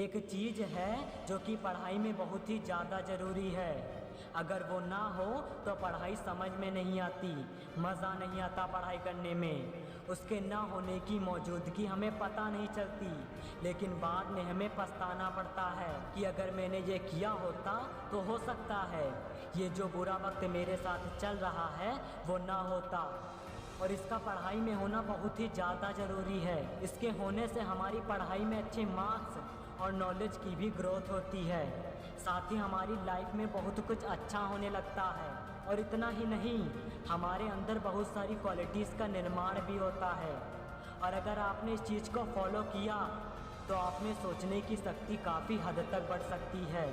एक चीज़ है जो कि पढ़ाई में बहुत ही ज़्यादा ज़रूरी है। अगर वो ना हो तो पढ़ाई समझ में नहीं आती, मज़ा नहीं आता पढ़ाई करने में। उसके ना होने की मौजूदगी हमें पता नहीं चलती, लेकिन बाद में हमें पछताना पड़ता है कि अगर मैंने ये किया होता तो हो सकता है ये जो बुरा वक्त मेरे साथ चल रहा है वो ना होता। और इसका पढ़ाई में होना बहुत ही ज़्यादा ज़रूरी है। इसके होने से हमारी पढ़ाई में अच्छे मार्क्स और नॉलेज की भी ग्रोथ होती है। साथ ही हमारी लाइफ में बहुत कुछ अच्छा होने लगता है। और इतना ही नहीं, हमारे अंदर बहुत सारी क्वालिटीज़ का निर्माण भी होता है। और अगर आपने इस चीज़ को फॉलो किया तो आप में सोचने की शक्ति काफ़ी हद तक बढ़ सकती है।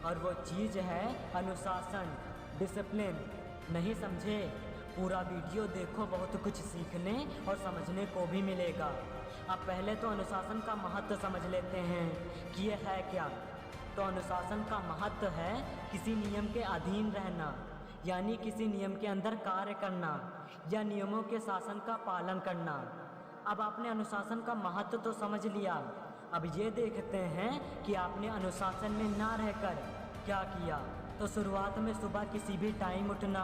और वो चीज़ है अनुशासन, डिसिप्लिन। नहीं समझे? पूरा वीडियो देखो, बहुत कुछ सीखने और समझने को भी मिलेगा। अब पहले तो अनुशासन का महत्व समझ लेते हैं कि ये है क्या। तो अनुशासन का महत्व है किसी नियम के अधीन रहना, यानी किसी नियम के अंदर कार्य करना या नियमों के शासन का पालन करना। अब आपने अनुशासन का महत्व तो समझ लिया। अब ये देखते हैं कि आपने अनुशासन में ना रहकर क्या किया। तो शुरुआत में सुबह किसी भी टाइम उठना,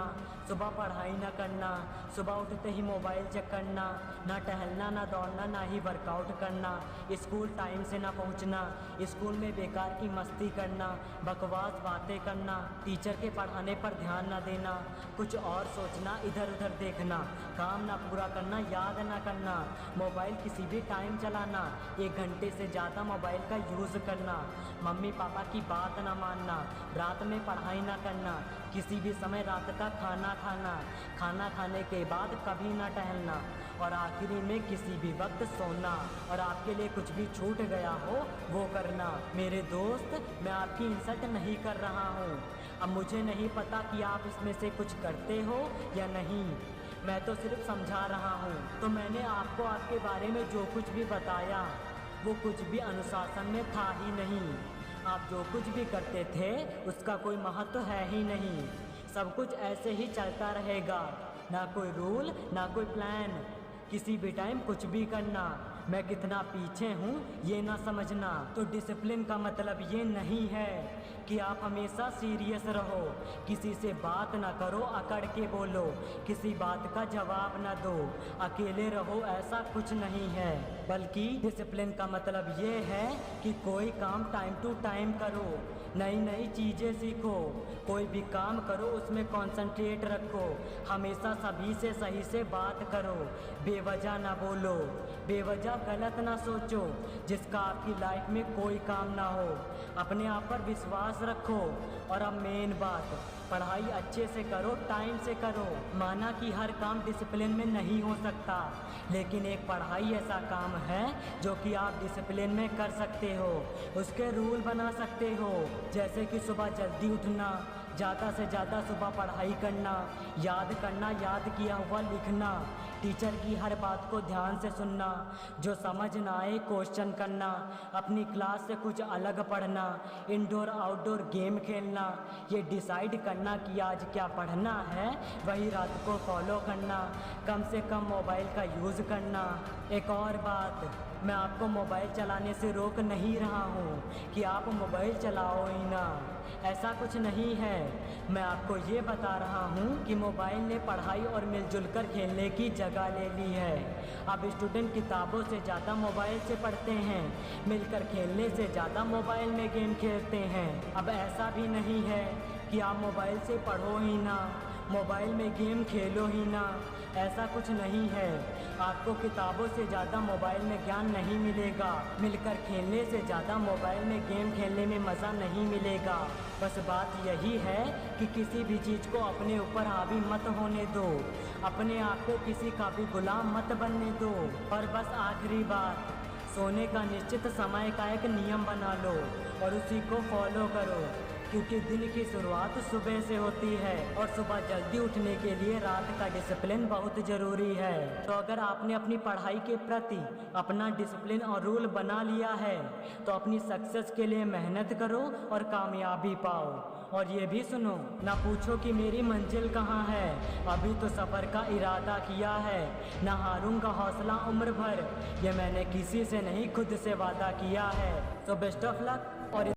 सुबह पढ़ाई ना करना, सुबह उठते ही मोबाइल चेक करना, ना टहलना, ना दौड़ना, ना ही वर्कआउट करना, स्कूल टाइम से ना पहुंचना, स्कूल में बेकार की मस्ती करना, बकवास बातें करना, टीचर के पढ़ाने पर ध्यान ना देना, कुछ और सोचना, इधर उधर देखना, काम ना पूरा करना, याद ना करना, मोबाइल किसी भी टाइम चलाना, 1 घंटे से ज़्यादा मोबाइल का यूज़ करना, मम्मी पापा की बात ना मानना, रात में पढ़ाई ना करना, किसी भी समय रात का खाना खाना, खाना खाने के बाद कभी ना टहलना, और आखिरी में किसी भी वक्त सोना। और आपके लिए कुछ भी छूट गया हो वो करना। मेरे दोस्त, मैं आपकी इंसल्ट नहीं कर रहा हूँ। अब मुझे नहीं पता कि आप इसमें से कुछ करते हो या नहीं, मैं तो सिर्फ समझा रहा हूँ। तो मैंने आपको आपके बारे में जो कुछ भी बताया वो कुछ भी अनुशासन में था ही नहीं। आप जो कुछ भी करते थे उसका कोई महत्व है ही नहीं। सब कुछ ऐसे ही चलता रहेगा, ना कोई रूल, ना कोई प्लान, किसी भी टाइम कुछ भी करना। मैं कितना पीछे हूँ ये ना समझना। तो डिसिप्लिन का मतलब ये नहीं है कि आप हमेशा सीरियस रहो, किसी से बात ना करो, अकड़ के बोलो, किसी बात का जवाब ना दो, अकेले रहो, ऐसा कुछ नहीं है। बल्कि डिसिप्लिन का मतलब ये है कि कोई काम टाइम टू टाइम करो, नई नई चीज़ें सीखो, कोई भी काम करो उसमें कंसंट्रेट रखो, हमेशा सभी से सही से बात करो, बेवजह ना बोलो, बेवजह गलत ना सोचो जिसका आपकी लाइफ में कोई काम ना हो, अपने आप पर विश्वास रखो। और अब मेन बात, पढ़ाई अच्छे से करो, टाइम से करो। माना कि हर काम डिसिप्लिन में नहीं हो सकता, लेकिन एक पढ़ाई ऐसा काम है जो कि आप डिसिप्लिन में कर सकते हो, उसके रूल बना सकते हो। जैसे कि सुबह जल्दी उठना, ज़्यादा से ज़्यादा सुबह पढ़ाई करना, याद करना, याद किया हुआ लिखना, टीचर की हर बात को ध्यान से सुनना, जो समझ ना आए क्वेश्चन करना, अपनी क्लास से कुछ अलग पढ़ना, इंडोर आउटडोर गेम खेलना, ये डिसाइड करना कि आज क्या पढ़ना है, वही रात को फॉलो करना, कम से कम मोबाइल का यूज़ करना। एक और बात, मैं आपको मोबाइल चलाने से रोक नहीं रहा हूँ कि आप मोबाइल चलाओ ही ना, ऐसा कुछ नहीं है। मैं आपको ये बता रहा हूँ कि मोबाइल ने पढ़ाई और मिलजुल कर खेलने की जगह ले ली है। अब स्टूडेंट किताबों से ज़्यादा मोबाइल से पढ़ते हैं, मिलकर खेलने से ज़्यादा मोबाइल में गेम खेलते हैं। अब ऐसा भी नहीं है कि आप मोबाइल से पढ़ो ही ना, मोबाइल में गेम खेलो ही ना, ऐसा कुछ नहीं है। आपको किताबों से ज़्यादा मोबाइल में ज्ञान नहीं मिलेगा, मिलकर खेलने से ज़्यादा मोबाइल में गेम खेलने में मज़ा नहीं मिलेगा। बस बात यही है कि किसी भी चीज़ को अपने ऊपर हावी मत होने दो, अपने आप को किसी का भी गुलाम मत बनने दो। और बस आखिरी बात, सोने का निश्चित समय का एक नियम बना लो और उसी को फॉलो करो। क्योंकि दिन की शुरुआत सुबह से होती है और सुबह जल्दी उठने के लिए रात का डिसिप्लिन बहुत ज़रूरी है। तो अगर आपने अपनी पढ़ाई के प्रति अपना डिसिप्लिन और रूल बना लिया है तो अपनी सक्सेस के लिए मेहनत करो और कामयाबी पाओ। और ये भी सुनो, ना पूछो कि मेरी मंजिल कहाँ है, अभी तो सफ़र का इरादा किया है। ना हारूंगा हौसला उम्र भर, ये मैंने किसी से नहीं खुद से वादा किया है। तो बेस्ट ऑफ लक। और